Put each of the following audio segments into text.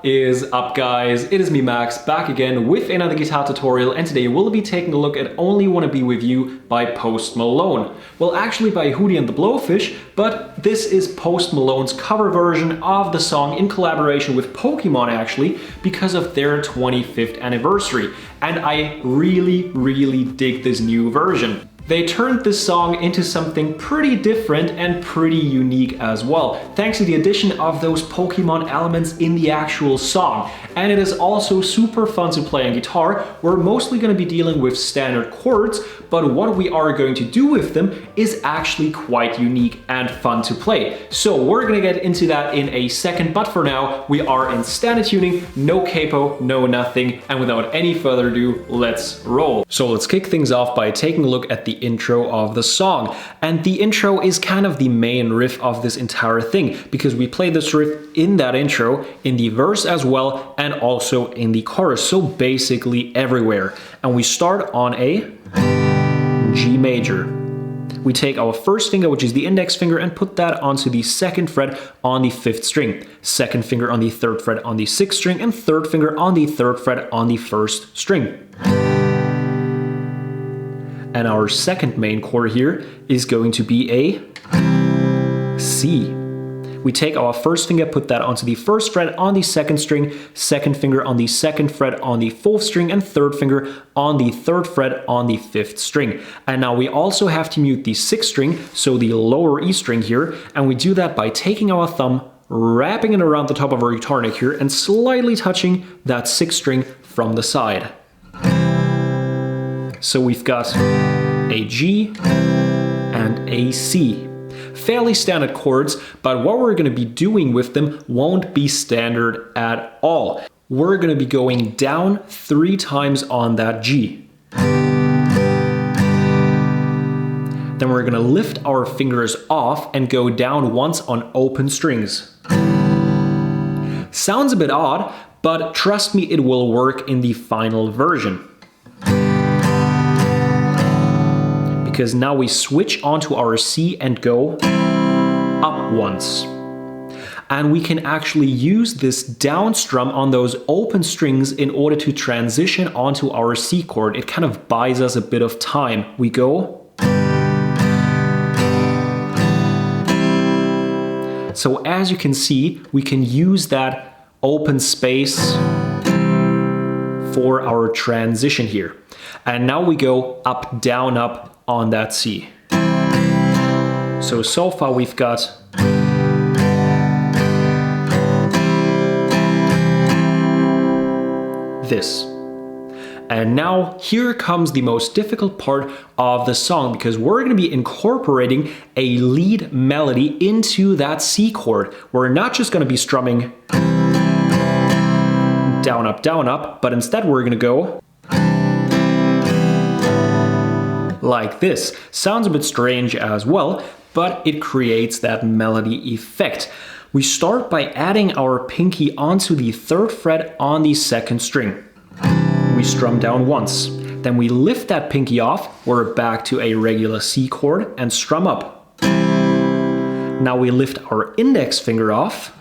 is up, guys? It is me, Max, back again with another guitar tutorial, and today we'll be taking a look at Only Wanna Be With You by Post Malone. Well, actually by Hootie and the Blowfish, but this is Post Malone's cover version of the song in collaboration with Pokémon, actually, because of their 25th anniversary. And I really dig this new version. They turned this song into something pretty different and pretty unique as well, thanks to the addition of those Pokémon elements in the actual song. And it is also super fun to play on guitar. We're mostly going to be dealing with standard chords, but what we are going to do with them is actually quite unique and fun to play. So we're going to get into that in a second, but for now we are in standard tuning, no capo, no nothing, and without any further ado, let's roll. So let's kick things off by taking a look at the intro of the song. And the intro is kind of the main riff of this entire thing, because we play this riff in that intro, in the verse as well, and also in the chorus, so basically everywhere. And we start on a G major. We take our first finger, which is the index finger, and put that onto the second fret on the 5th string, second finger on the 3rd fret on the 6th string, and third finger on the 3rd fret on the 1st string. And our second main chord here is going to be a C. We take our first finger, put that onto the 1st fret on the 2nd string, second finger on the 2nd fret on the 4th string, and third finger on the 3rd fret on the 5th string. And now we also have to mute the 6th string, so the lower E string here, and we do that by taking our thumb, wrapping it around the top of our guitar neck here, and slightly touching that 6th string from the side. So we've got a G and a C. Fairly standard chords, but what we're going to be doing with them won't be standard at all. We're going to be going down 3 times on that G. Then we're going to lift our fingers off and go down once on open strings. Sounds a bit odd, but trust me, it will work in the final version. Because now we switch onto our C and go up once. And we can actually use this down strum on those open strings in order to transition onto our C chord. It kind of buys us a bit of time. We go. So as you can see, we can use that open space for our transition here. And now we go up, down, up on that C. So far we've got this. And now here comes the most difficult part of the song, because we're going to be incorporating a lead melody into that C chord. We're not just going to be strumming down, up, but instead we're going to go like this. Sounds a bit strange as well, but it creates that melody effect. We start by adding our pinky onto the 3rd fret on the 2nd string. We strum down once. Then we lift that pinky off, we're back to a regular C chord, and strum up. Now we lift our index finger off,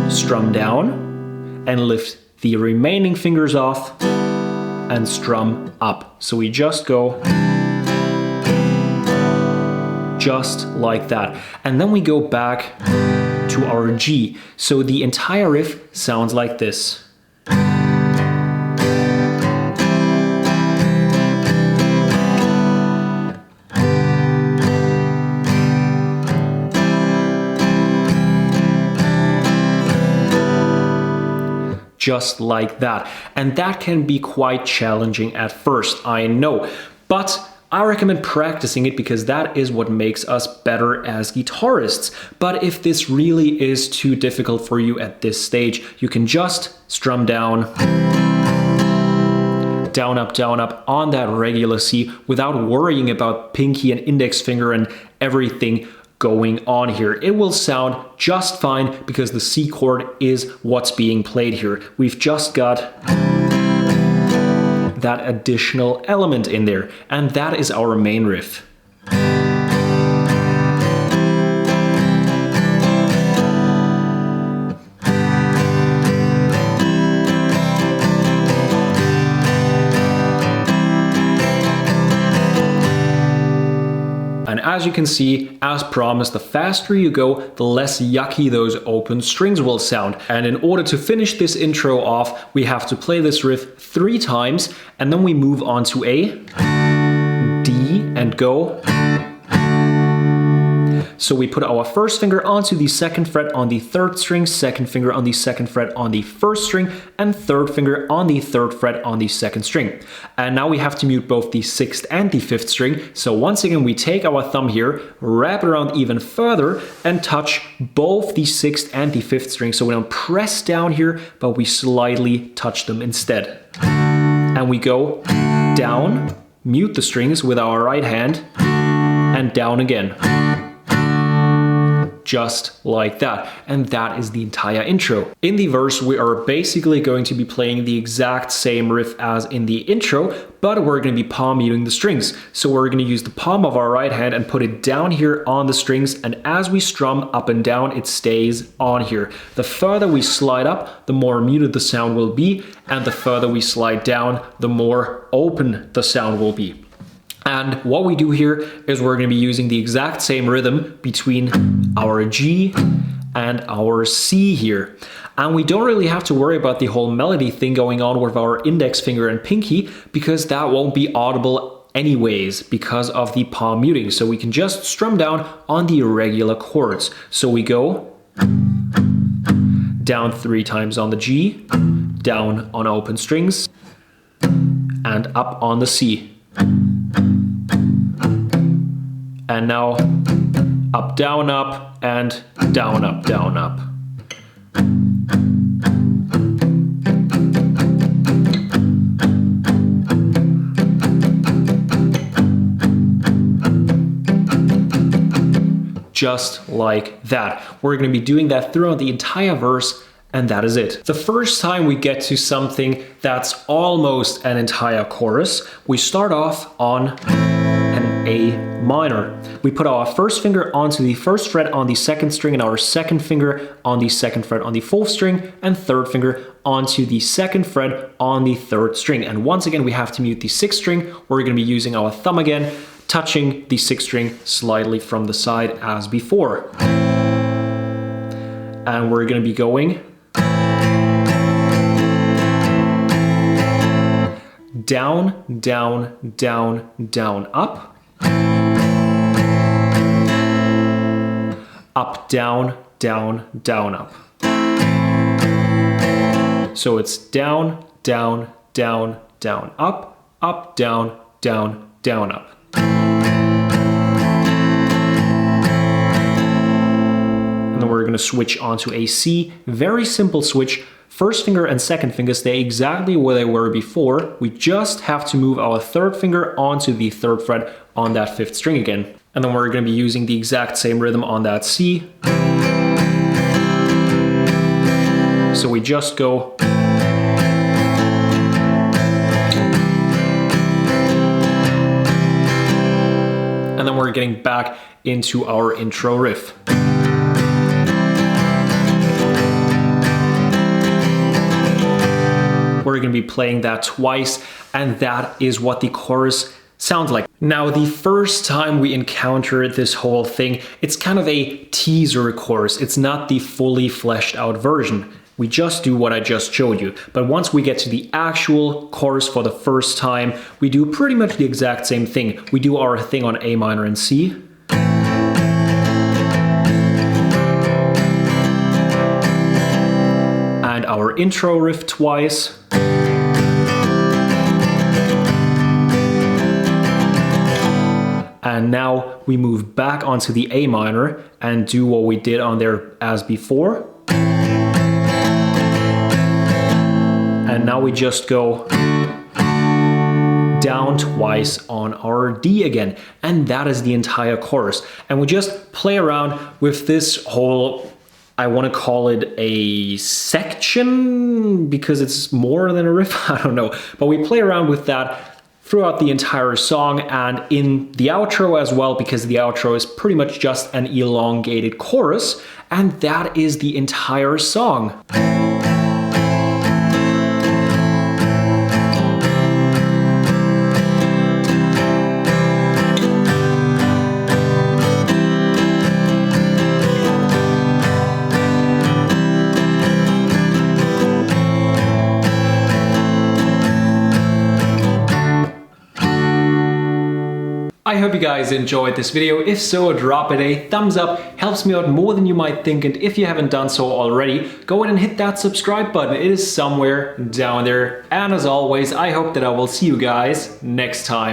strum down, and lift the remaining fingers off, and strum up. So we just go just like that. And then we go back to our G. So the entire riff sounds like this. Just like that. And that can be quite challenging at first, I know. But I recommend practicing it, because that is what makes us better as guitarists. But if this really is too difficult for you at this stage, you can just strum down, up on that regular C without worrying about pinky and index finger and everything going on here. It will sound just fine because the C chord is what's being played here. We've just got that additional element in there, and that is our main riff. as you can see, as promised, the faster you go, the less yucky those open strings will sound. And in order to finish this intro off, we have to play this riff 3 times, and then we move on to A, D, and go. So we put our first finger onto the 2nd fret on the 3rd string, 2nd finger on the 2nd fret on the 1st string, and 3rd finger on the 3rd fret on the 2nd string. And now we have to mute both the 6th and the 5th string. So once again, we take our thumb here, wrap it around even further, and touch both the 6th and the 5th string. So we don't press down here, but we slightly touch them instead. And we go down, mute the strings with our right hand, and down again. Just like that. And that is the entire intro. In the verse, we are basically going to be playing the exact same riff as in the intro, but we're going to be palm muting the strings. So we're going to use the palm of our right hand and put it down here on the strings, and as we strum up and down, it stays on here. The further we slide up, the more muted the sound will be, and the further we slide down, the more open the sound will be. And what we do here is we're going to be using the exact same rhythm between our G and our C here. And we don't really have to worry about the whole melody thing going on with our index finger and pinky, because that won't be audible anyways because of the palm muting. So we can just strum down on the regular chords. So we go down 3 times on the G, down on open strings, and up on the C. And now up, down, up, and down, up, down, up. Just like that. We're going to be doing that throughout the entire verse, and that is it. The first time we get to something that's almost an entire chorus, we start off on an A minor. We put our first finger onto the 1st fret on the 2nd string, and our 2nd finger on the 2nd fret on the 4th string, and 3rd finger onto the 2nd fret on the 3rd string. And once again, we have to mute the 6th string. We're going to be using our thumb again, touching the 6th string slightly from the side as before. And we're going to be going down, down, down, down, up. Up, down, down, down, up. So it's down, down, down, down, up, up, down, down, down, up. And then we're going to switch onto a C. Very simple switch. First finger and 2nd finger stay exactly where they were before. We just have to move our 3rd finger onto the 3rd fret on that 5th string again. And then we're going to be using the exact same rhythm on that C. So we just go and then we're getting back into our intro riff. We're going to be playing that twice, and that is what the chorus sounds like. Now, the first time we encounter this whole thing, it's kind of a teaser chorus. It's not the fully fleshed out version. We just do what I just showed you. But once we get to the actual chorus for the first time, we do pretty much the exact same thing. We do our thing on A minor and C. And our intro riff twice. And now we move back onto the A minor and do what we did on there as before. And now we just go down twice on our D again. And that is the entire chorus. And we just play around with this whole, I want to call it a section because it's more than a riff, I don't know. But we play around with that throughout the entire song and in the outro as well, because the outro is pretty much just an elongated chorus, and that is the entire song. I hope you guys enjoyed this video. If so, drop it a thumbs up, helps me out more than you might think, and if you haven't done so already, go ahead and hit that subscribe button. It is somewhere down there. And as always, I hope that I will see you guys next time.